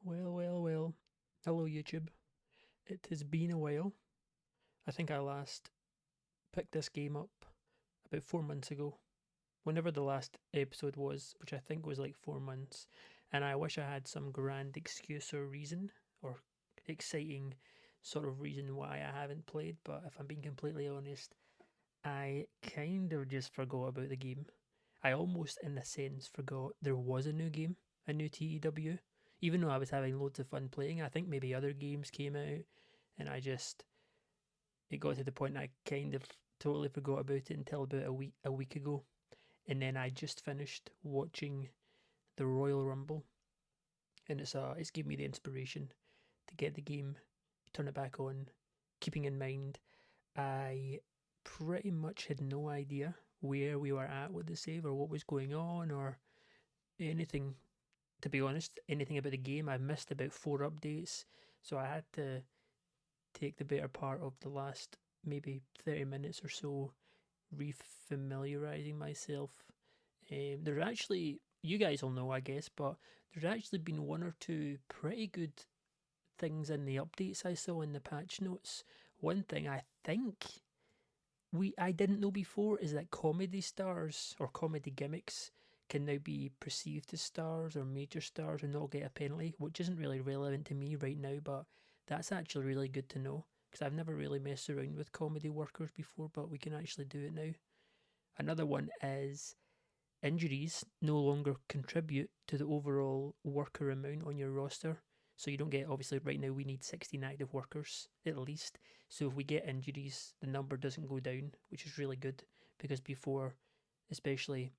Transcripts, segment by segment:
Well, well, well. Hello, YouTube. It has been a while. I think I last picked this game up about 4 months ago. Whenever the last episode was, which I think was like 4 months. And I wish I had some grand excuse or reason or exciting sort of reason why I haven't played. But if I'm being completely honest, I kind of just forgot about the game. I almost, in a sense, forgot there was a new game, a new TEW. Even though I was having loads of fun playing, I think maybe other games came out, and it got to the point I kind of totally forgot about it until about a week ago, and then I just finished watching the Royal Rumble, and it's given me the inspiration to get the game, turn it back on, keeping in mind I pretty much had no idea where we were at with the save or what was going on or anything. To be honest, anything about the game. I missed about 4 updates, so I had to take the better part of the last maybe 30 minutes or so refamiliarizing myself. There's actually, you guys will know, I guess, but there's actually been one or two pretty good things in the updates I saw in the patch notes. One thing I think I didn't know before is that comedy stars or comedy gimmicks can now be perceived as stars or major stars and not get a penalty, which isn't really relevant to me right now, but that's actually really good to know because I've never really messed around with comedy workers before, but we can actually do it now. Another one is injuries no longer contribute to the overall worker amount on your roster. So you don't get, obviously, right now we need 16 active workers at least. So if we get injuries, the number doesn't go down, which is really good because before, especially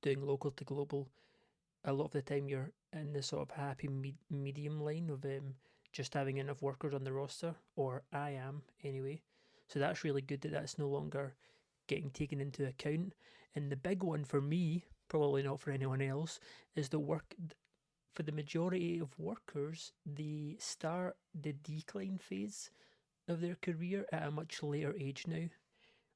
doing local to global, a lot of the time you're in the sort of happy medium line of just having enough workers on the roster, or I am anyway. So that's really good that that's no longer getting taken into account. And the big one for me, probably not for anyone else, is the work for the majority of workers, they start the decline phase of their career at a much later age now.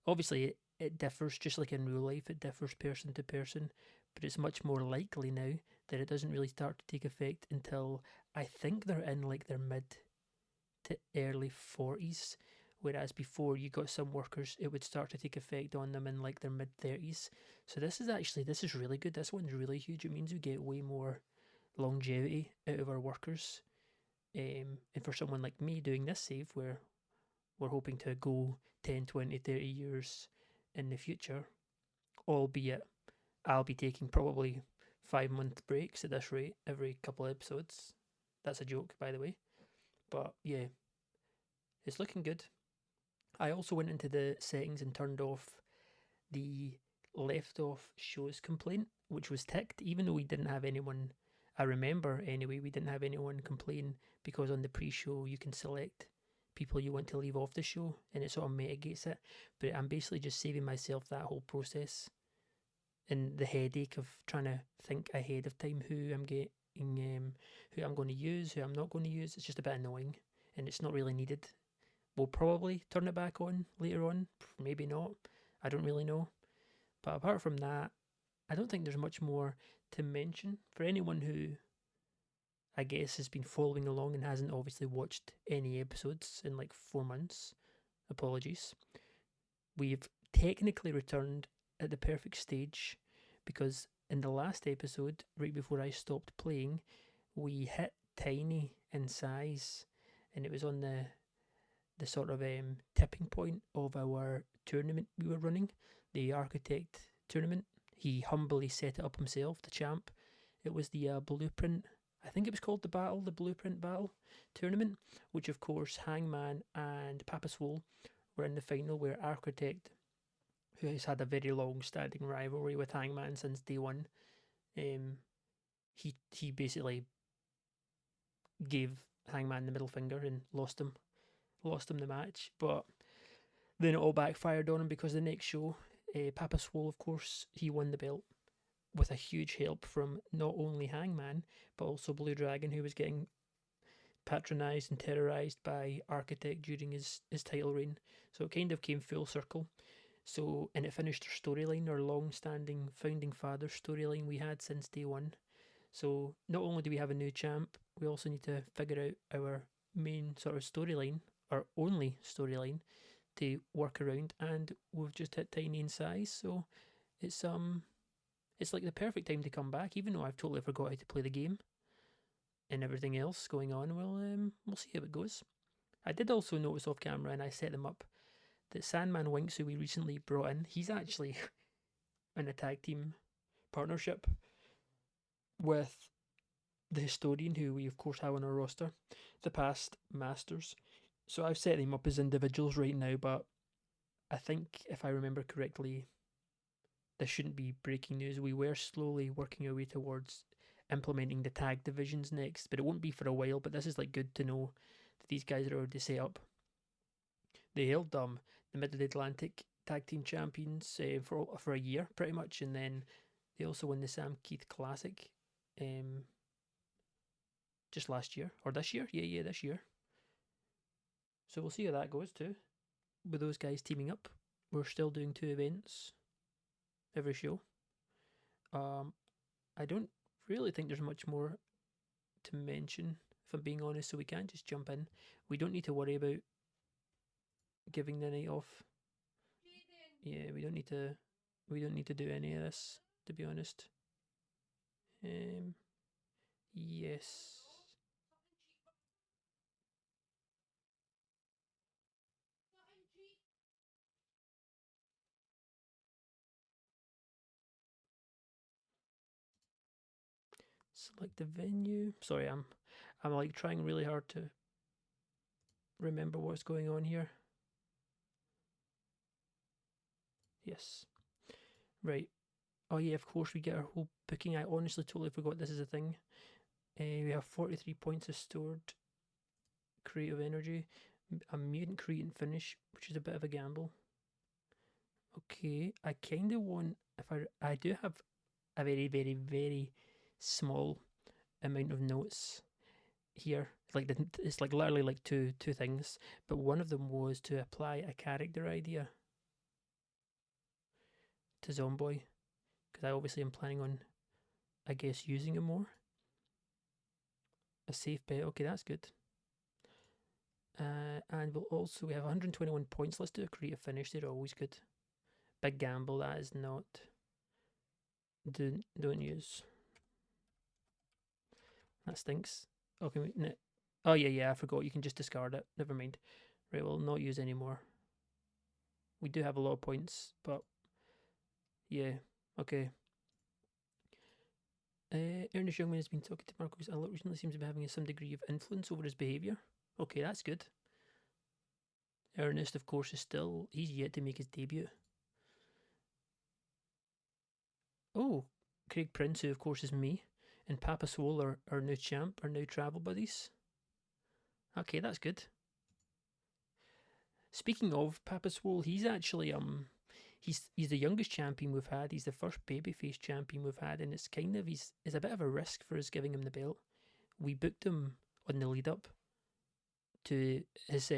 Obviously, it differs just like in real life, it differs person to person, but it's much more likely now that it doesn't really start to take effect until I think they're in like their mid to early 40s. Whereas before you got some workers, it would start to take effect on them in like their mid 30s. So this is really good. This one's really huge. It means we get way more longevity out of our workers. And for someone like me doing this save, where we're hoping to go 10, 20, 30 years in the future, albeit I'll be taking probably 5 month breaks at this rate every couple of episodes. That's a joke, by the way. But yeah, it's looking good. I also went into the settings and turned off the left off shows complaint, which was ticked, even though we didn't have anyone. I remember anyway, we didn't have anyone complain because on the pre show you can select people you want to leave off the show and it sort of mitigates it. But I'm basically just saving myself that whole process and the headache of trying to think ahead of time who I'm getting, who I'm going to use, who I'm not going to use. It's just a bit annoying and it's not really needed. We'll probably turn it back on later on, maybe not. I don't really know. But apart from that, I don't think there's much more to mention. For anyone who I guess has been following along and hasn't obviously watched any episodes in like 4 months, apologies. We've technically returned at the perfect stage because in the last episode, right before I stopped playing, we hit tiny in size and it was on the sort of tipping point of our tournament we were running, the Architect tournament. He humbly set it up himself, the champ. It was the Blueprint, I think it was called the Blueprint Battle tournament, which of course Hangman and Papa Swole were in the final, where Architect, who has had a very long standing rivalry with Hangman since day one, um, he basically gave Hangman the middle finger and lost him the match. But then it all backfired on him because the next show, Papa Swole, of course, he won the belt with a huge help from not only Hangman but also Blue Dragon, who was getting patronised and terrorised by Architect during his title reign. So it kind of came full circle. So, and it finished our storyline, our long-standing founding father storyline we had since day one. So not only do we have a new champ, we also need to figure out our main sort of storyline, our only storyline to work around, and we've just hit tiny in size, so it's it's like the perfect time to come back, even though I've totally forgot how to play the game and everything else going on. We'll see how it goes. I did also notice off camera, and I set them up, that Sandman Winks, who we recently brought in, he's actually in a tag team partnership with the Historian, who we of course have on our roster, the past Masters. So I've set them up as individuals right now, but I think if I remember correctly, this shouldn't be breaking news. We were slowly working our way towards implementing the tag divisions next, but it won't be for a while. But this is like good to know that these guys are already set up. They held the Mid Atlantic Tag Team Champions for a year pretty much, and then they also won the Sam Keith Classic just last year or this year. Yeah, this year. So we'll see how that goes too. With those guys teaming up, we're still doing 2 events every show. I don't really think there's much more to mention, if I'm being honest, so we can't just jump in. We don't need to worry about giving the night off. Yeah, we don't need to do any of this, to be honest. Yes. Select the venue. Sorry, I'm like trying really hard to remember what's going on here. Yes. Right. Oh yeah, of course we get our whole booking. I honestly totally forgot this is a thing. We have 43 points of stored creative energy, a mutant create finish, which is a bit of a gamble. Okay, I kind of want, if I do have a very very very small amount of notes here. Like it's like literally like two things, but one of them was to apply a character idea to Zomboy, because I obviously am planning on, I guess, using him more. A safe bet. Okay, that's good. And we have 121 points. Let's do a creative finish. They're always good. Big gamble. That is not. Don't use. That stinks. Okay. Oh yeah. I forgot. You can just discard it. Never mind. Right. We'll not use anymore. We do have a lot of points, but yeah. Okay. Ernest Youngman has been talking to Marcos a lot recently. Seems to be having some degree of influence over his behaviour. Okay, that's good. Ernest, of course, he's yet to make his debut. Oh, Craig Prince, who of course is me, and Papa Swole, our new champ, our new travel buddies. Okay, that's good. Speaking of Papa Swole, he's actually he's the youngest champion we've had. He's the first babyface champion we've had, and it's kind of it's a bit of a risk for us giving him the belt. We booked him on the lead up to his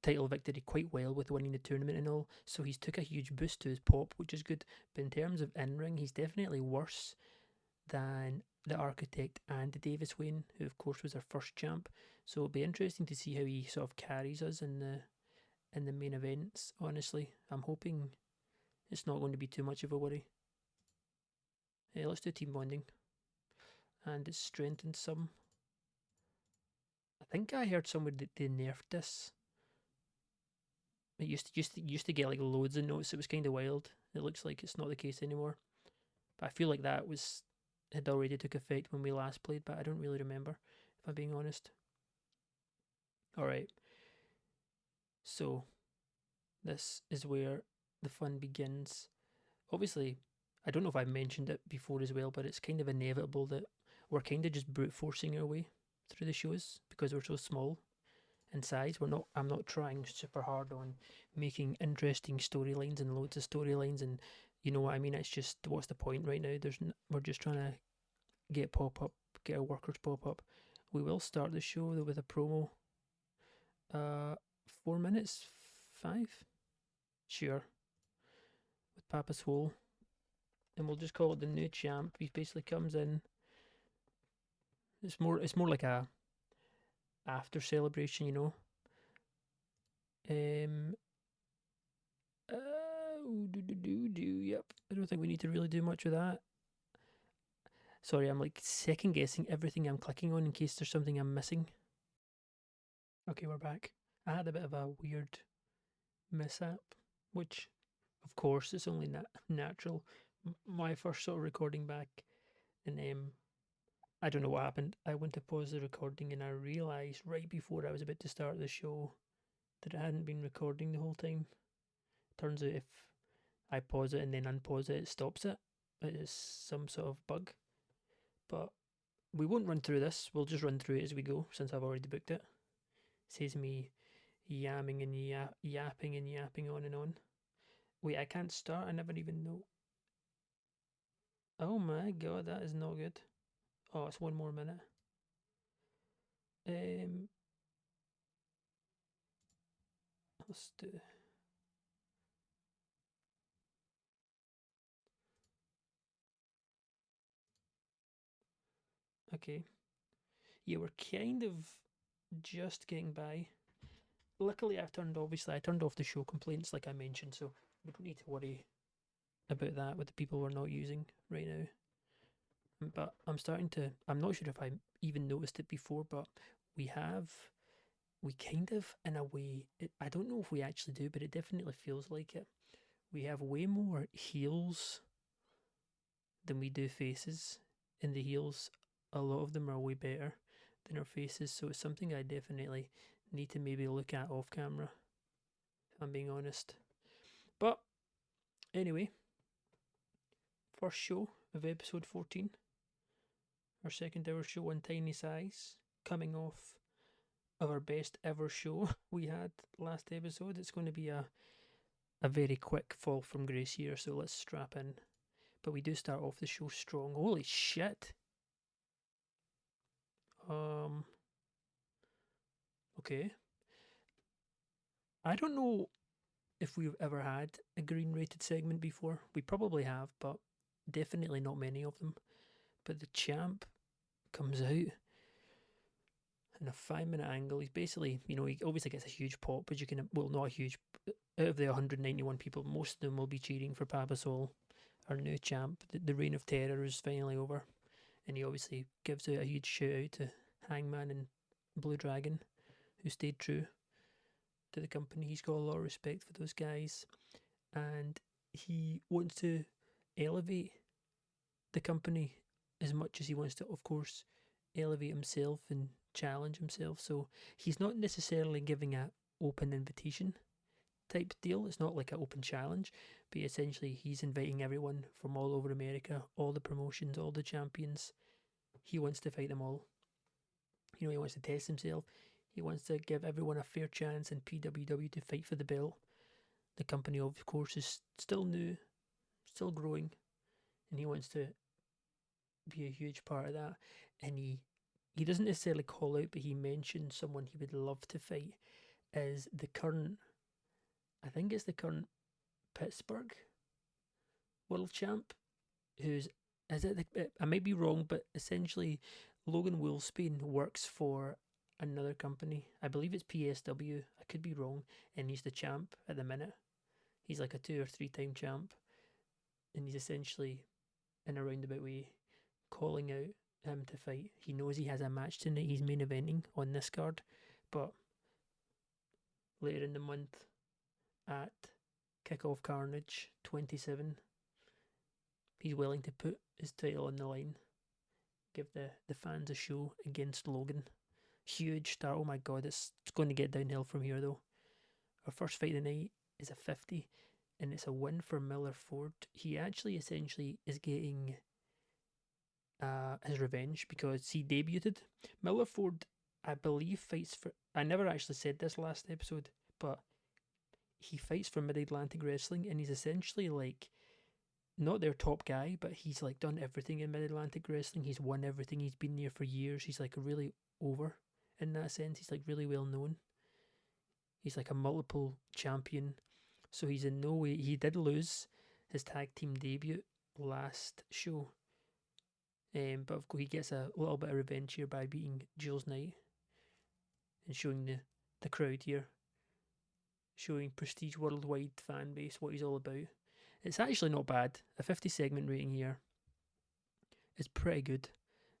title victory quite well with winning the tournament and all, so he's took a huge boost to his pop, which is good. But in terms of in ring, he's definitely worse than the Architect and the Davis Wayne, who of course was our first champ. So it'll be interesting to see how he sort of carries us in the main events. Honestly, I'm hoping it's not going to be too much of a worry. Let's do team bonding, and it's strengthened some. I think I heard somewhere that they nerfed this. It used to get like loads of notes. It was kind of wild. It looks like it's not the case anymore. But I feel like that had already took effect when we last played, but I don't really remember, if I'm being honest. Alright. So this is where the fun begins. Obviously, I don't know if I mentioned it before as well, but it's kind of inevitable that we're kind of just brute forcing our way through the shows because we're so small in size. I'm not trying super hard on making interesting storylines and loads of storylines, and you know what I mean. It's just, what's the point right now? We're just trying to get our workers pop up. We will start the show with a promo. 4 minutes, 5, sure, with Papa Swole, and we'll just call it the new champ. He basically comes in. It's more like a after celebration, you know. Um. Yep. I don't think we need to really do much with that. Sorry, I'm like second guessing everything I'm clicking on in case there's something I'm missing. Okay, we're back. I had a bit of a weird mishap, which, of course, is only natural. My first sort of recording back, and I don't know what happened. I went to pause the recording, and I realised right before I was about to start the show that it hadn't been recording the whole time. Turns out if I pause it and then unpause it, it stops it. It is some sort of bug. But we won't run through this. We'll just run through it as we go, since I've already booked it. Says me yamming and yapping and yapping on and on. Wait, I can't start. I never even know. Oh my god, that is not good. Oh, it's one more minute. Um, let's do. Okay, yeah, we're kind of just getting by. Luckily, I turned off the show complaints, like I mentioned, so we don't need to worry about that with the people we're not using right now. But I'm starting to. I'm not sure if I even noticed it before, but we have. We kind of, in a way, I don't know if we actually do, but it definitely feels like it. We have way more heels than we do faces, and the heels, a lot of them are way better than our faces, so it's something I definitely need to maybe look at off camera, if I'm being honest. But anyway, first show of episode 14, our second ever show on Tiny Size, coming off of our best ever show we had last episode. It's going to be a very quick fall from grace here, so let's strap in. But we do start off the show strong. Holy shit! Um, okay. I don't know if we've ever had a green rated segment before. We probably have, but definitely not many of them. But the champ comes out in a 5 minute angle. He's basically, he obviously gets a huge pop, but well, not a huge, out of the 191 people, most of them will be cheering for Papasol, our new champ. The reign of terror is finally over. And he obviously gives out a huge shout out to Hangman and Blue Dragon, who stayed true to the company. He's got a lot of respect for those guys, and he wants to elevate the company as much as he wants to, of course, elevate himself and challenge himself. So he's not necessarily giving a open invitation type deal. It's not like an open challenge, but essentially he's inviting everyone from all over America, all the promotions, all the champions. He wants to fight them all. He wants to test himself. He wants to give everyone a fair chance in PWW to fight for the belt. The company, of course, is still new, still growing, and he wants to be a huge part of that. And he doesn't necessarily call out, but he mentions someone he would love to fight is the current, I think it's the current Pittsburgh world champ, who's, is it I might be wrong, but essentially Logan Wolfsbane works for another company. I believe it's PSW. I could be wrong, and he's the champ at the minute. He's like a 2 or 3 time champ, and he's essentially in a roundabout way calling out him to fight. He knows he has a match tonight. He's main eventing on this card, but later in the month at Kickoff Carnage 27, he's willing to put his title on the line, give the fans a show against Logan. Huge start. Oh my god, it's going to get downhill from here though. Our first fight of the night is a 50, and it's a win for Miller Ford. He actually essentially is getting his revenge because he debuted. Miller Ford, I believe, fights for. I never actually said this last episode, but he fights for Mid Atlantic Wrestling, and he's essentially like not their top guy, but he's like done everything in Mid Atlantic Wrestling. He's won everything. He's been there for years. He's like really over in that sense. He's like really well known. He's like a multiple champion. So he's in no way. He did lose his tag team debut last show. But of course, he gets a little bit of revenge here by beating Jules Knight and showing the crowd here, showing Prestige worldwide fan base what he's all about. It's actually not bad. A 50 segment rating here is pretty good.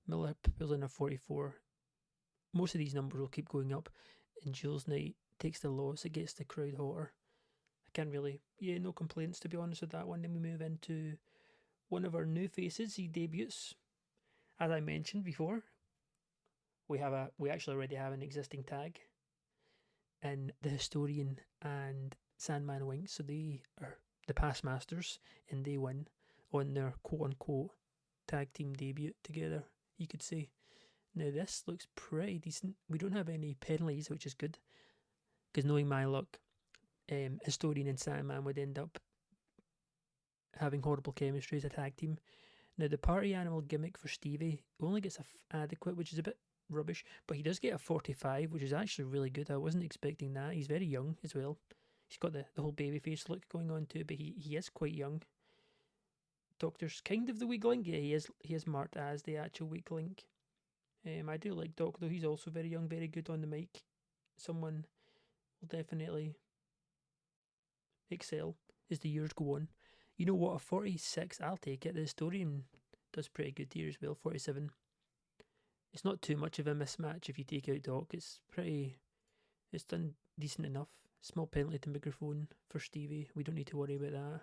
Miller pulls in a 44. Most of these numbers will keep going up, and Jules Knight takes the loss. It gets the crowd hotter. I can't really, no complaints to be honest with that one. Then we move into one of our new faces. He debuts, as I mentioned before. We actually already have an existing tag, and the Historian and Sandman Winks, so they are the past masters, and they win on their quote unquote tag team debut together, you could say. Now this looks pretty decent. We don't have any penalties, which is good, because knowing my luck, Historian and Sandman would end up having horrible chemistry as a tag team. Now the party animal gimmick for Stevie only gets adequate, which is a bit rubbish, but he does get a 45, which is actually really good. I wasn't expecting that. He's very young as well. He's got the whole babyface look going on too, but he is quite young. Doctor's kind of the weak link. Yeah, he is marked as the actual weak link. I do like Doc though. He's also very young, very good on the mic. Someone will definitely excel as the years go on. You know what? A 46, I'll take it. The Historian does pretty good here as well. 47. It's not too much of a mismatch if you take out Doc. It's done decent enough. Small penalty to microphone for Stevie. We don't need to worry about that.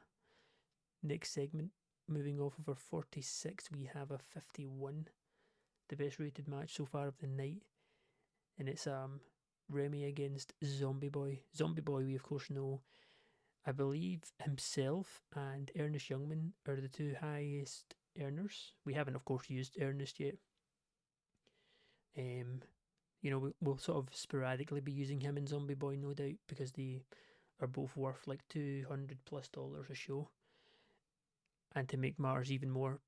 Next segment, moving off of our 46, we have a 51. The best rated match so far of the night. And it's Remy against Zombie Boy. Zombie Boy, we of course know. I believe himself and Ernest Youngman are the two highest earners. We haven't, of course, used Ernest yet. We'll sort of sporadically be using him and Zombie Boy, no doubt, because they are both worth like $200+ a show. And to make matters even more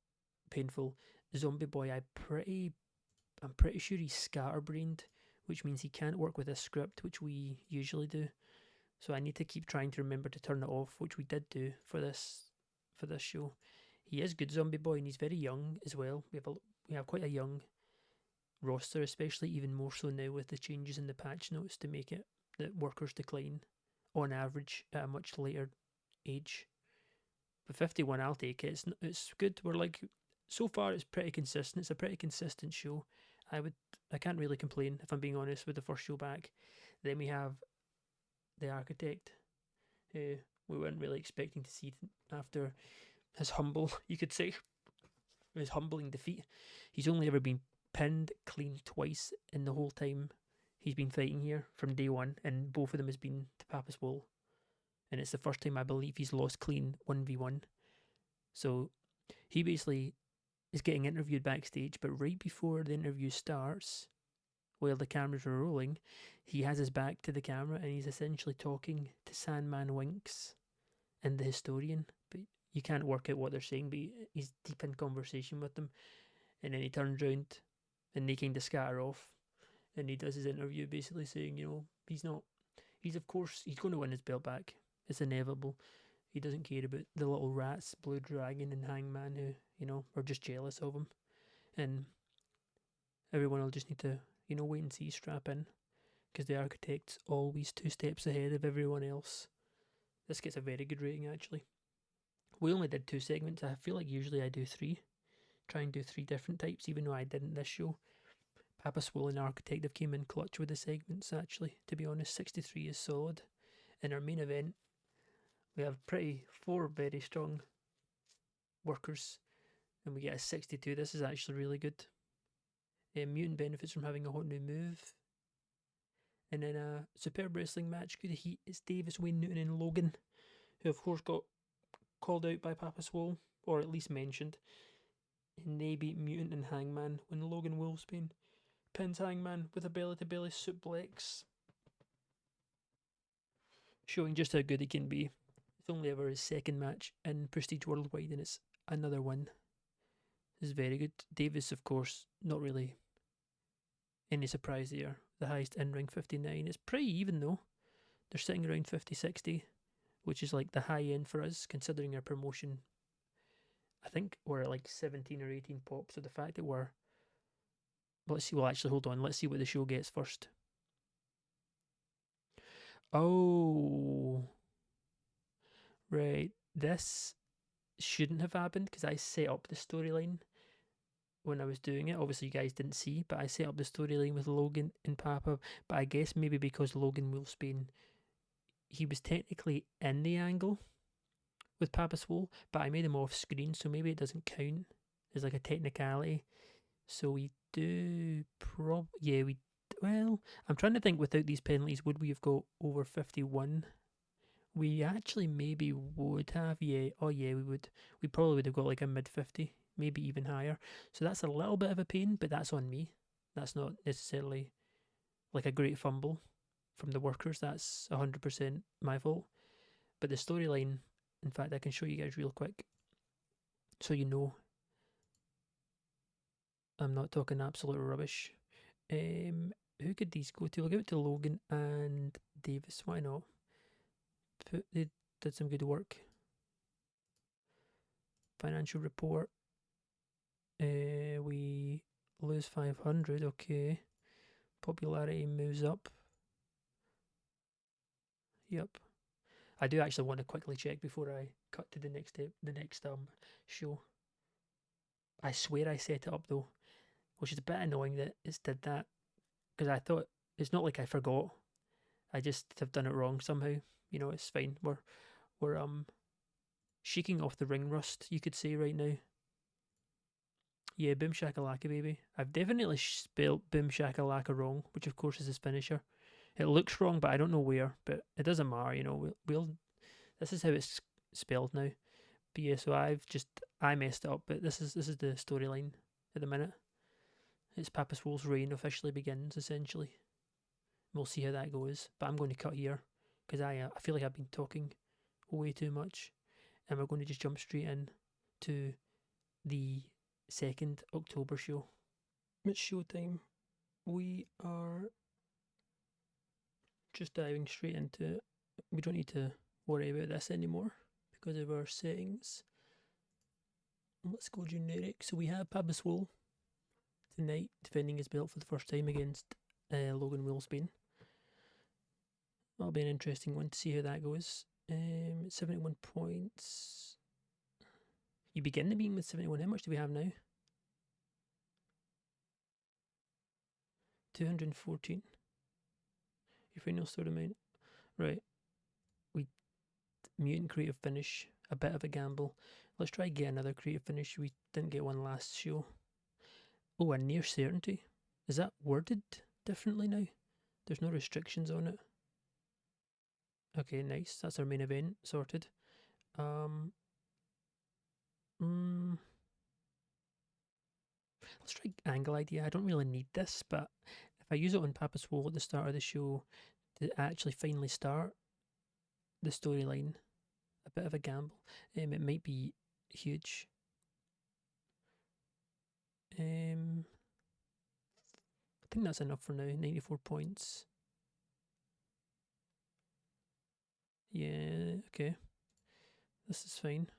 painful, Zombie Boy, I'm pretty sure he's scatterbrained, which means he can't work with a script, which we usually do. So I need to keep trying to remember to turn it off, which we did do for this show. He is good, Zombie Boy, and he's very young as well. We have quite a young roster, especially even more so now with the changes in the patch notes to make it that workers decline on average at a much later age. But 51, I'll take it. It's good. We're like, so far it's pretty consistent. It's a pretty consistent show. I can't really complain, if I'm being honest, with the first show back. Then we have the Architect, who we weren't really expecting to see after his humbling defeat. He's only ever been pinned clean twice in the whole time he's been fighting here from day one, and both of them has been to Papa's Wall. And it's the first time I believe he's lost clean 1v1. So he basically is getting interviewed backstage, but right before the interview starts, while the cameras are rolling, he has his back to the camera and he's essentially talking to Sandman Winks and the Historian. But you can't work out what they're saying, but he's deep in conversation with them. And then he turns around and they kind of scatter off. And he does his interview basically saying, he's going to win his belt back. It's inevitable. He doesn't care about the little rats, Blue Dragon and Hangman, who, are just jealous of him. And everyone will just need to, wait and see, strap in. Because the Architect's always 2 steps ahead of everyone else. This gets a very good rating, actually. We only did 2 segments. I feel like usually I do 3. Try and do 3 different types, even though I didn't this show. Papa Swole and Architect have came in clutch with the segments, actually. To be honest, 63 is solid. In our main event, we have 4 very strong workers, and we get a 62. This is actually really good. Mutant benefits from having a hot new move. And then a superb wrestling match, good heat. It's Davis, Wayne Newton, and Logan, who of course got called out by Papa Swole, or at least mentioned. And they beat Mutant and Hangman when Logan Wolfsbane pins Hangman with a belly-to-belly suplex, showing just how good he can be. It's only ever his 2nd match in Prestige Worldwide, and it's another one. This is very good. Davis, of course, not really any surprise there. The highest in-ring 59. It's pretty even though. They're sitting around 50-60, which is like the high end for us, considering our promotion I think we're at like 17 or 18 pop. So the fact that we're, let's see. Well, actually, hold on. Let's see what the show gets first. Oh, right. This shouldn't have happened because I set up the storyline when I was doing it. Obviously, you guys didn't see, but I set up the storyline with Logan and Papa. But I guess maybe because Logan Wolfsbane, he was technically in the angle with Papa Swole, but I made him off screen, so maybe it doesn't count as like a technicality. So we do yeah, we, well, I'm trying to think without these penalties, would we have got over 51? We actually maybe would have, yeah. Oh yeah, we would. We probably would have got like a mid 50, maybe even higher. So that's a little bit of a pain, but that's on me. That's not necessarily like a great fumble from the workers. That's 100% my fault. But the storyline, in fact, I can show you guys real quick so you know I'm not talking absolute rubbish. Who could these go to? I'll give it to Logan and Davis. Why not? They did some good work. Financial report. We lose 500. Okay. Popularity moves up. Yep. I do actually want to quickly check before I cut to the next show. I swear I set it up though, which is a bit annoying that it's did that because I thought it's not like I forgot. I just have done it wrong somehow. You know, it's fine. We're shaking off the ring rust, you could say right now. Yeah, Boom Shakalaka baby. I've definitely spelt Boom Shakalaka wrong, which of course is his finisher. It looks wrong, but I don't know where. But it doesn't matter, you know. We'll this is how it's spelled now. But yeah, so I messed it up. But this is the storyline at the minute. It's Papa Swole's reign officially begins essentially. We'll see how that goes. But I'm going to cut here because I feel like I've been talking way too much, and we're going to just jump straight in to the 2nd October show. It's showtime. We are just diving straight into it. We don't need to worry about this anymore because of our settings. Let's go generic. So we have Papa Swole tonight defending his belt for the first time against Logan Wolfsbane. That'll be an interesting one to see how that goes. 71 points. You begin the meeting with 71. How much do we have now? 214. Your final sort amount. Right. We mutant creative finish. A bit of a gamble. Let's try get another creative finish. We didn't get one last show. Oh, a near certainty. Is that worded differently now? There's no restrictions on it. Okay, nice. That's our main event sorted. Let's try angle idea. I don't really need this, but if I use it on Papa Swole at the start of the show to actually finally start the storyline, a bit of a gamble. It might be huge. I think that's enough for now. 94 points. Yeah, okay. This is fine.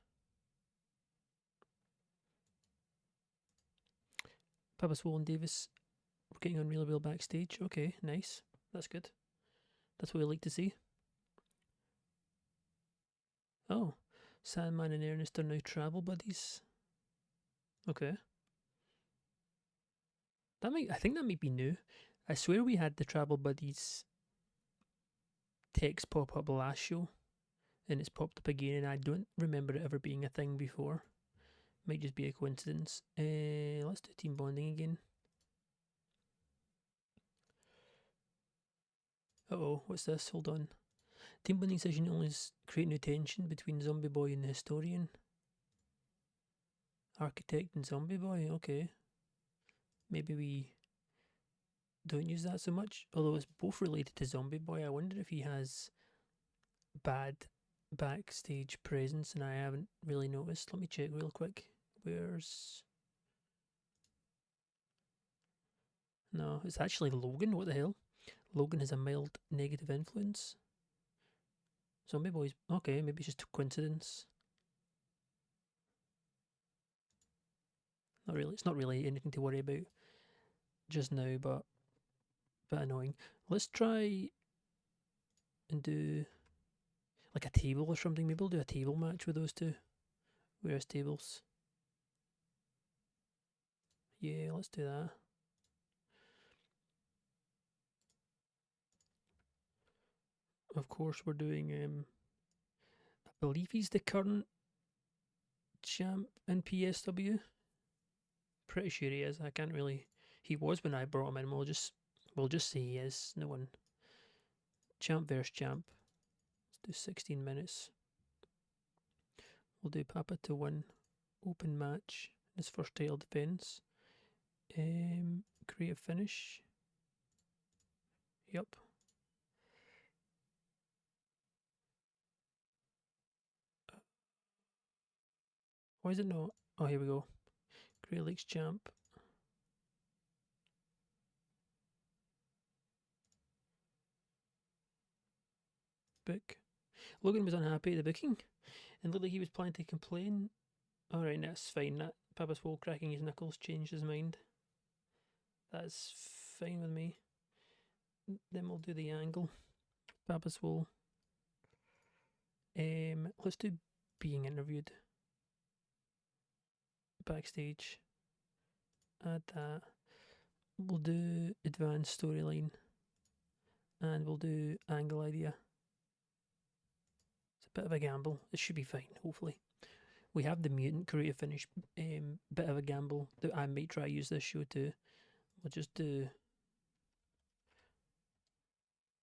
Papa Swole and Davis, we're getting on really well backstage. Okay, nice. That's good. That's what we like to see. Oh, Sandman and Ernest are now travel buddies. Okay. I think that might be new. I swear we had the travel buddies text pop up last show, and it's popped up again, and I don't remember it ever being a thing before. Might just be a coincidence. Let's do team bonding again. Oh, what's this? Hold on. Team bonding session only create new tension between Zombie Boy and the Historian. Architect and Zombie Boy. Okay. Maybe we don't use that so much. Although it's both related to Zombie Boy. I wonder if he has bad backstage presence and I haven't really noticed. Let me check real quick. Where's... No, it's actually Logan. What the hell? Logan has a mild negative influence. Zombie Boy's... Okay, maybe it's just a coincidence. Not really. It's not really anything to worry about just now, but a bit annoying. Let's try and do like a table or something. Maybe we'll do a table match with those two. Where's tables? Yeah, let's do that. Of course, we're doing. I believe he's the current champ in PSW. Pretty sure he is. I can't really. He was when I brought him in. We'll just say he is. No one. Champ versus champ. Let's do 16 minutes. We'll do Papa to win. Open match. His first title defense. Creative finish. Yep. Why is it not? Oh, here we go. Great Lakes champ. Book. Logan was unhappy at the booking and looked like he was planning to complain. Alright, that's fine. That Papa Swole cracking his knuckles changed his mind. That's fine with me. Then we'll do the angle. Papa Swole. Let's do being interviewed. Backstage. Add that. We'll do advanced storyline. And we'll do angle idea. It's a bit of a gamble. It should be fine, hopefully. We have the mutant creative finish. Bit of a gamble that I might try to use this show too. We'll just do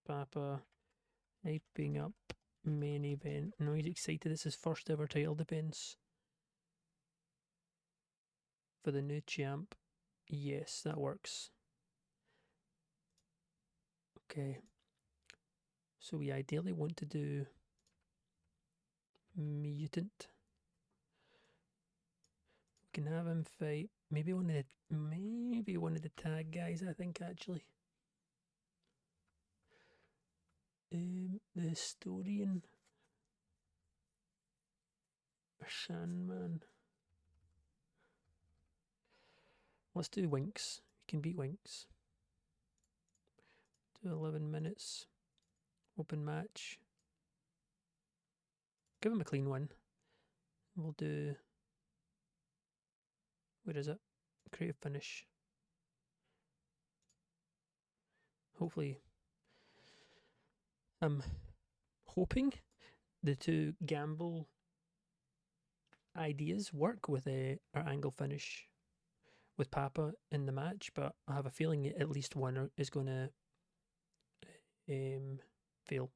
Papa hyping up main event. No, he's excited. It's his first ever title defense for the new champ. Yes, that works. Okay. So we ideally want to do mutant. We can have him fight maybe one of the tag guys. I think actually. The historian Shanman. Let's do Winks. We can beat Winks. Do 11 minutes. Open match. Give him a clean one. We'll do. Where is it? Creative finish. Hopefully. I'm hoping the two gamble ideas work with our angle finish with Papa in the match, but I have a feeling at least one is going to fail.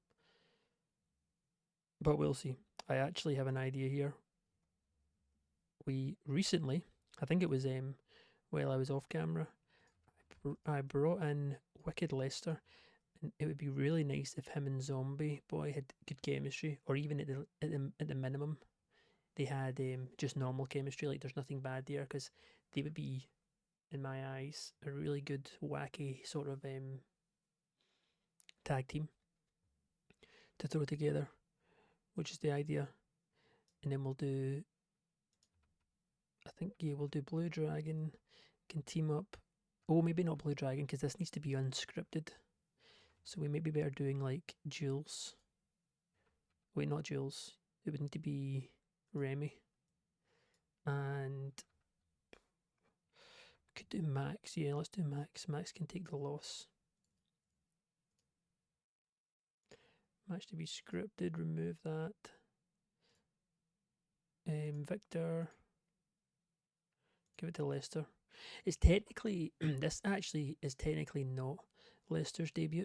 But we'll see. I actually have an idea here. We recently, I think it was while I was off camera, I brought in Wicked Lester, and it would be really nice if him and Zombie Boy had good chemistry, or even at the minimum, they had just normal chemistry. Like there's nothing bad there, because they would be, in my eyes, a really good wacky sort of tag team to throw together, which is the idea. And then we'll do, I think, yeah, we'll do Blue Dragon can team up. Oh, maybe not Blue Dragon, because this needs to be unscripted. So we may be better doing like Jules. Wait, not Jules. It would need to be Remy. And we could do Max. Yeah, let's do Max. Max can take the loss. Match to be scripted. Remove that. Victor. Give it to Lester. It's technically this actually is technically not Lester's debut.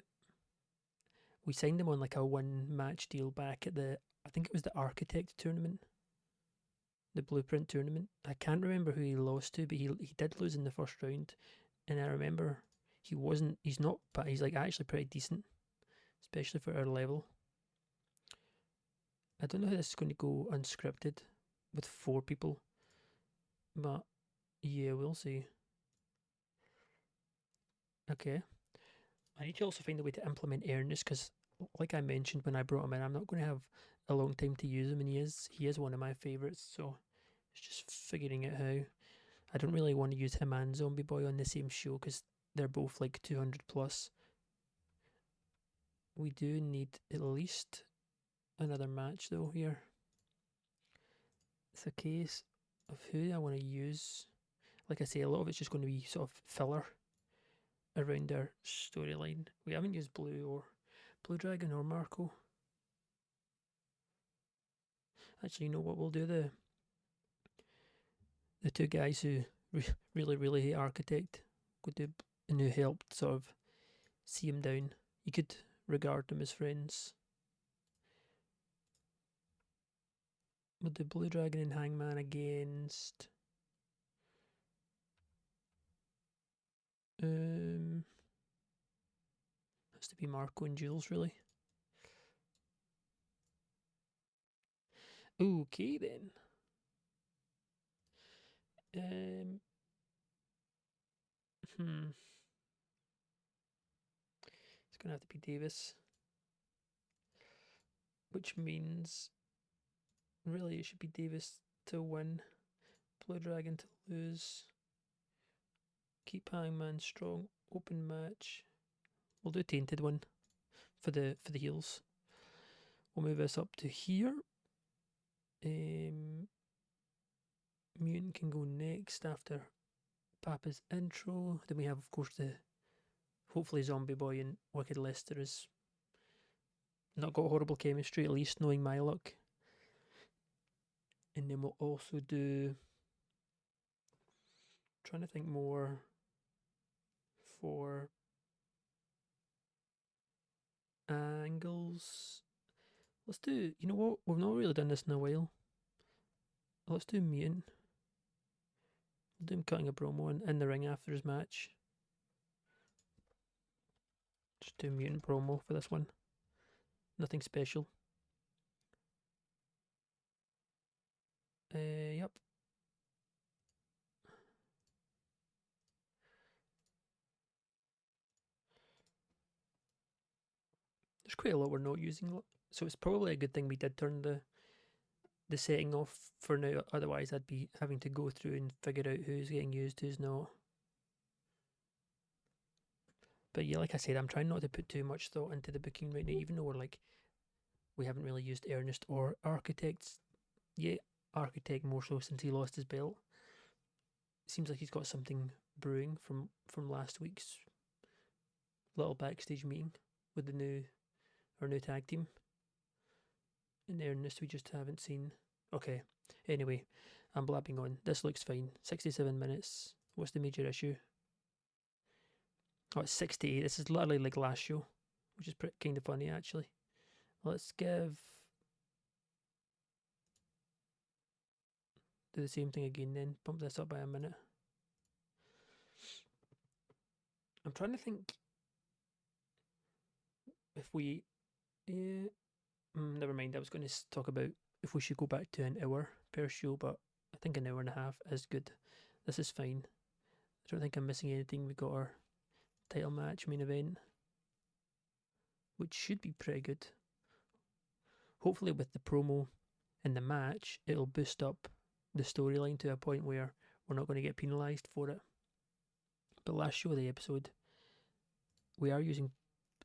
We signed him on like a one match deal back at I think it was the Architect tournament, the Blueprint tournament. I can't remember who he lost to, but he did lose in the first round, and I remember he's not, but he's like actually pretty decent, especially for our level. I don't know how this is going to go unscripted with 4 people, but yeah, we'll see. Okay. I need to also find a way to implement Ernest, because, like I mentioned when I brought him in, I'm not going to have a long time to use him, and he is one of my favourites. So it's just figuring out how. I don't really want to use him and Zombie Boy on the same show because they're both like 200 plus. We do need at least another match though here. It's a case of who I want to use. Like I say, a lot of it's just going to be sort of filler around our storyline. We haven't used Blue Dragon or Marco. Actually, you know what? We'll do the two guys who really hate Architect. Go do and who helped sort of see him down. You could regard them as friends. We'll do Blue Dragon and Hangman against has to be Marco and Jules, really. Okay then. It's gonna have to be Davis, which means really it should be Davis to win, Blue Dragon to lose. Keep Hangman strong. Open match. We'll do Tainted one for the heels. We'll move this up to here. Mutant can go next after Papa's intro. Then we have, of course, the hopefully Zombie Boy and Wicked Lester has not got horrible chemistry, at least knowing my luck. And then we'll also do, trying to think more for angles. Let's do, you know what, we've not really done this in a while. Let's do Mutant. We'll do him cutting a promo in the ring after his match. Just do Mutant promo for this one. Nothing special. Yep. There's quite a lot we're not using, so it's probably a good thing we did turn the setting off for now. Otherwise, I'd be having to go through and figure out who's getting used, who's not. But yeah, like I said, I'm trying not to put too much thought into the booking right now, even though we haven't really used Ernest or Architects yet. Architect more so since he lost his belt. It seems like he's got something brewing from last week's little backstage meeting with our new tag team. And Ernest we just haven't seen. Okay, anyway, I'm blabbing on. This looks fine. 67 minutes. What's the major issue? Oh, it's 68. This is literally like last show, which is kind of funny actually. Let's do the same thing again then. Bump this up by a minute. I'm trying to think if we... never mind. I was going to talk about if we should go back to an hour per show, but I think an hour and a half is good. This is fine. I don't think I'm missing anything. We got our title match main event, which should be pretty good. Hopefully with the promo and the match, it'll boost up the storyline to a point where we're not going to get penalised for it. But last show of the episode, we are using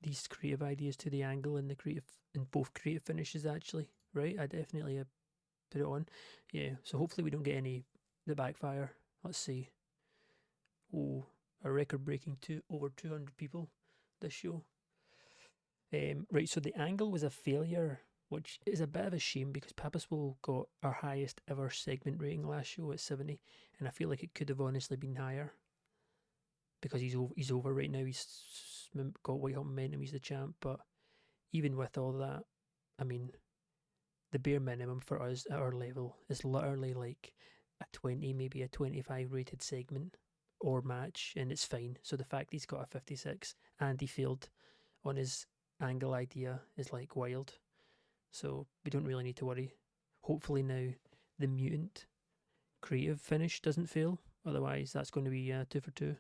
these creative ideas to the angle and both creative finishes actually, right? I definitely put it on. Yeah, so hopefully we don't get any the backfire. Let's see. Oh, a record breaking over 200 people this show. Right, so the angle was a failure, which is a bit of a shame because Papaswell got our highest ever segment rating last show at 70, and I feel like it could have honestly been higher because he's over right now. He's got white hot momentum. He's the champ, but even with all that, I mean, the bare minimum for us at our level is literally like a 20, maybe a 25 rated segment or match, and it's fine. So the fact he's got a 56 and he failed on his angle idea is like wild. So we don't really need to worry. Hopefully now the mutant creative finish doesn't fail. Otherwise that's going to be 2 for 2.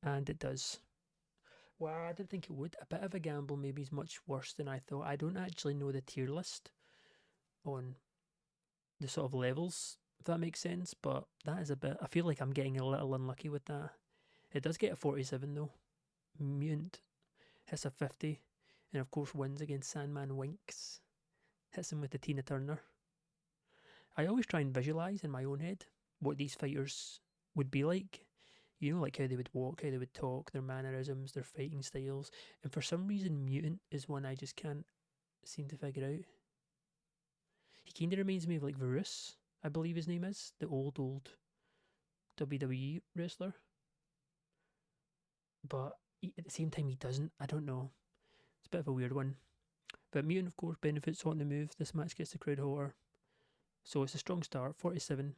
And it does. Well, I didn't think it would. A bit of a gamble maybe is much worse than I thought. I don't actually know the tier list on the sort of levels if that makes sense. But that is a bit. I feel like I'm getting a little unlucky with that. It does get a 47 though. Mutant hits a 50, and of course wins against Sandman Winks. Hits him with the Tina Turner. I always try and visualise in my own head what these fighters would be like. You know, like how they would walk, how they would talk, their mannerisms, their fighting styles. And for some reason, Mutant is one I just can't seem to figure out. He kind of reminds me of like Varus, I believe his name is, the old WWE wrestler. But at the same time, he doesn't. I don't know. It's a bit of a weird one. But Mutant, of course, benefits on the move. This match gets the crowd hotter. So it's a strong start, 47.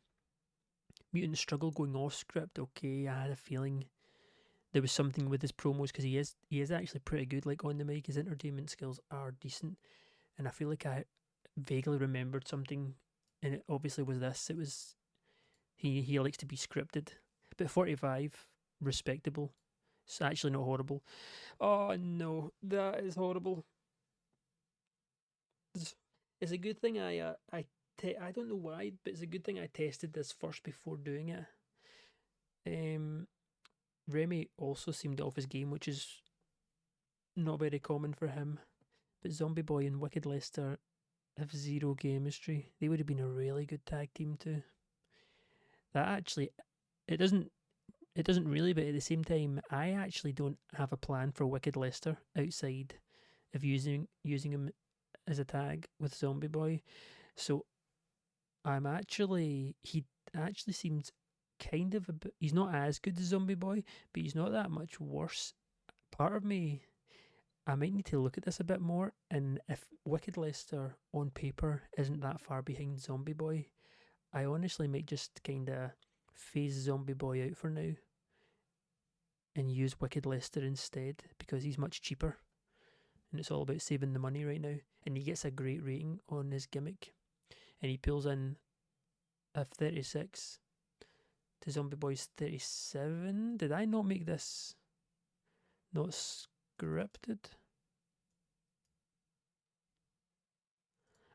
Mutant struggle going off script. Okay, I had a feeling there was something with his promos because he is actually pretty good. Like on the mic, his entertainment skills are decent, and I feel like I vaguely remembered something, and it obviously was this. It was he likes to be scripted, but 45 respectable. It's actually not horrible. Oh no, that is horrible. It's a good thing I don't know why, but it's a good thing I tested this first before doing it. Um, Remy also seemed off his game, which is not very common for him. But Zombie Boy and Wicked Lester have zero chemistry. They would have been a really good tag team too. That actually, it doesn't. It doesn't really, but at the same time, I actually don't have a plan for Wicked Lester outside of using him as a tag with Zombie Boy. So he actually seems kind of a bit. He's not as good as Zombie Boy, but he's not that much worse. Part of me, I might need to look at this a bit more. And if Wicked Lester on paper isn't that far behind Zombie Boy, I honestly might just kind of phase Zombie Boy out for now and use Wicked Lester instead because he's much cheaper. And it's all about saving the money right now. And he gets a great rating on his gimmick. And he pulls in a 36 to Zombie Boy's 37. Did I not make this not scripted?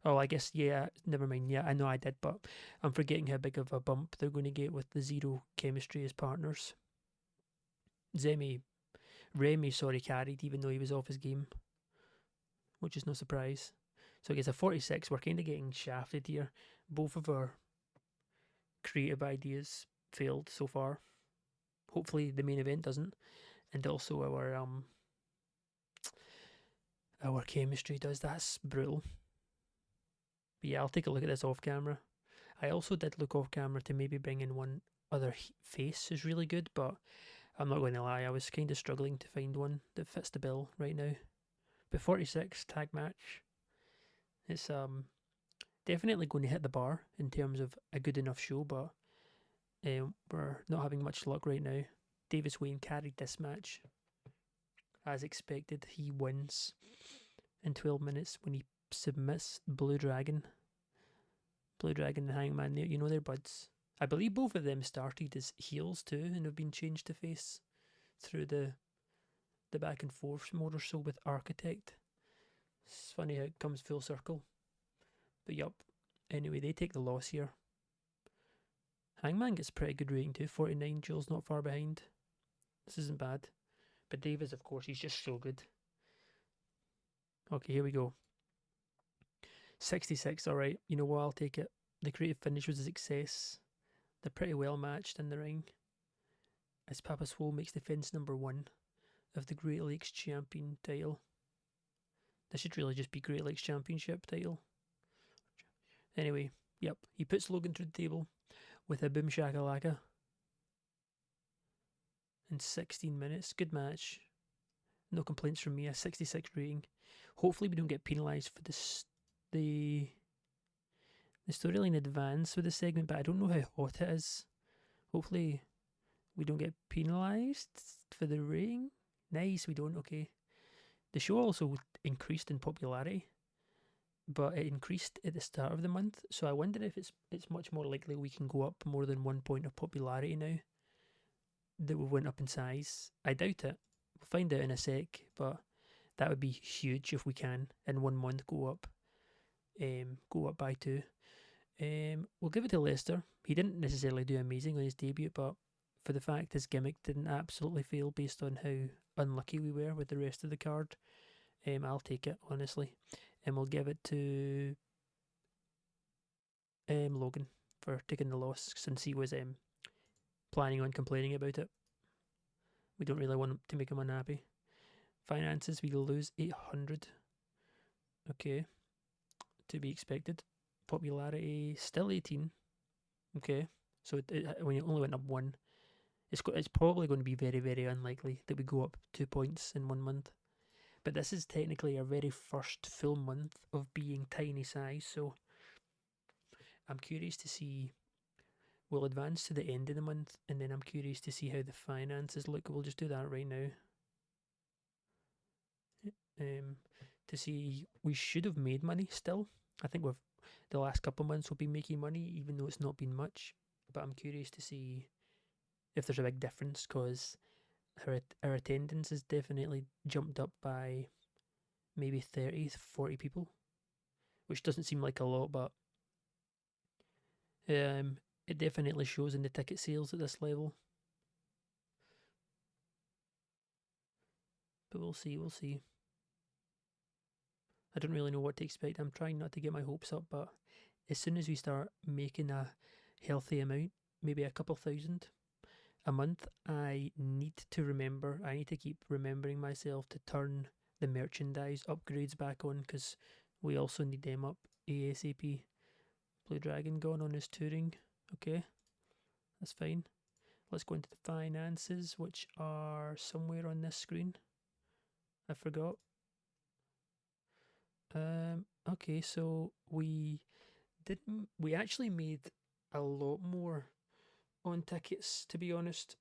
Oh, I guess, yeah, never mind. Yeah, I know I did, but I'm forgetting how big of a bump they're going to get with the zero chemistry as partners. Remy, sorry, carried even though he was off his game, which is no surprise. So he gets a 46. We're kind of getting shafted here. Both of our creative ideas failed so far. Hopefully the main event doesn't, and also our chemistry does. That's brutal. But yeah, I'll take a look at this off camera. I also did look off camera to maybe bring in one other face who's really good, but I'm not going to lie, I was kind of struggling to find one that fits the bill right now. But 46 tag match, it's definitely going to hit the bar in terms of a good enough show, but we're not having much luck right now. Davis Wayne carried this match as expected. He wins in 12 minutes when he submits Blue Dragon. Blue Dragon and Hangman, you know they're buds. I believe both of them started as heels too and have been changed to face through the back and forth more or so with Architect. It's funny how it comes full circle. But yup. Anyway, they take the loss here. Hangman gets pretty good rating too, 49. Jules not far behind. This isn't bad. But Davis, of course, he's just so good. Okay, here we go. 66, alright. You know what, I'll take it. The creative finish was a success. They're pretty well matched in the ring. As Papa Swole makes defence number 1 of the Great Lakes Champion title. This should really just be Great Lakes Championship title. Anyway, yep, he puts Logan through the table with a boom shakalaka in 16 minutes. Good match. No complaints from me. A 66 rating. Hopefully we don't get penalised for the storyline advance with the segment, but I don't know how hot it is. Hopefully we don't get penalised for the rating. Nice, we don't. Okay. The show also increased in popularity, but it increased at the start of the month. So I wonder if it's much more likely we can go up more than 1 point of popularity now that we went up in size. I doubt it. We'll find out in a sec, but that would be huge if we can in 1 month go up by 2. We'll give it to Leicester. He didn't necessarily do amazing on his debut, but for the fact his gimmick didn't absolutely fail based on how unlucky we were with the rest of the card, I'll take it, honestly. And we'll give it to Logan for taking the loss since he was planning on complaining about it. We don't really want to make him unhappy. Finances, we lose 800. Okay, to be expected. Popularity, still 18. Okay, so when you only went up one, it's probably going to be very, very unlikely that we go up 2 points in 1 month. But this is technically our very first full month of being tiny size, so I'm curious to see. We'll advance to the end of the month, and then I'm curious to see how the finances look. We'll just do that right now. To see, we should have made money still. I think the last couple of months we'll be making money, even though it's not been much. But I'm curious to see if there's a big difference, because our attendance has definitely jumped up by maybe 30, 40 people, which doesn't seem like a lot, but it definitely shows in the ticket sales at this level. But we'll see, we'll see. I don't really know what to expect. I'm trying not to get my hopes up, but as soon as we start making a healthy amount, maybe a couple thousand a month, I need to keep remembering myself to turn the merchandise upgrades back on, because we also need them up ASAP. Blue Dragon gone on his touring. Okay, that's fine. Let's go into the finances, which are somewhere on this screen. I forgot. Okay, so we actually made a lot more on tickets, to be honest.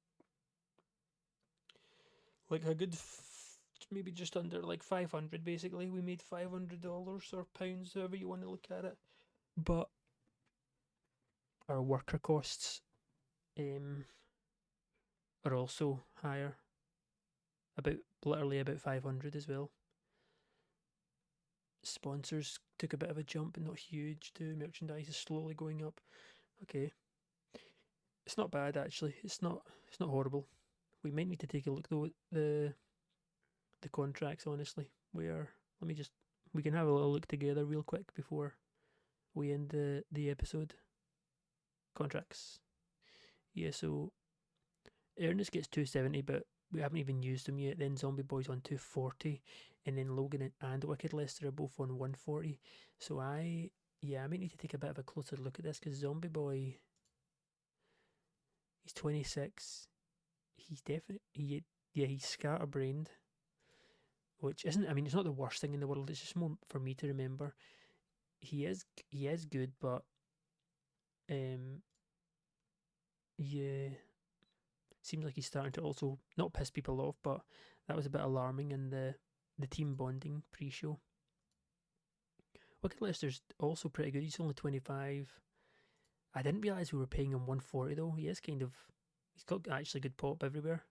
Like a good maybe just under like 500, basically. We made $500 or pounds, however you want to look at it. But our worker costs are also higher. Literally about 500 as well. Sponsors took a bit of a jump, but not huge too. Merchandise is slowly going up. Okay. It's not bad actually. It's not horrible. We might need to take a look though at the contracts, honestly. We can have a little look together real quick before we end the episode. Contracts. Yeah, so Ernest gets 270, but we haven't even used him yet. Then Zombie Boy's on 240, and then Logan and Wicked Lester are both on 140. So I might need to take a bit of a closer look at this, because Zombie Boy, he's 26. He's definitely he's scatterbrained, which isn't. I mean, it's not the worst thing in the world. It's just more for me to remember. He is good, but yeah, seems like he's starting to also not piss people off, but that was a bit alarming in the team bonding pre-show. Wicked Lester's also pretty good. He's only 25. I didn't realise we were paying him 140 though. He's got actually good pop everywhere.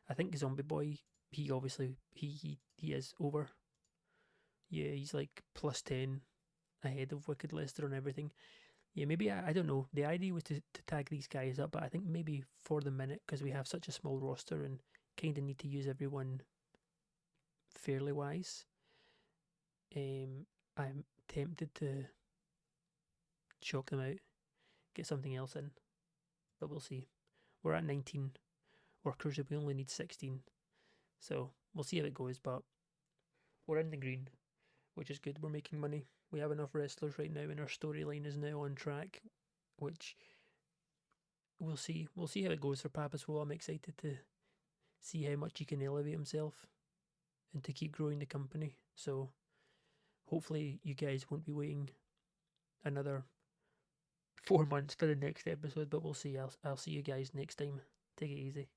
I think Zombie Boy, he obviously he is over. Yeah, he's like plus 10 ahead of Wicked Lester on everything. Yeah, maybe I don't know. The idea was to tag these guys up, but I think maybe for the minute, because we have such a small roster and kind of need to use everyone fairly wise, I'm tempted to choke them out, get something else in, but we'll see. We're at 19 workers and we only need 16, so we'll see how it goes, but we're in the green, which is good. We're making money. We have enough wrestlers right now, and our storyline is now on track, which we'll see. We'll see how it goes for Papaswell. I'm excited to see how much he can elevate himself and to keep growing the company. So hopefully you guys won't be waiting another 4 months for the next episode, but we'll see. I'll see you guys next time. Take it easy.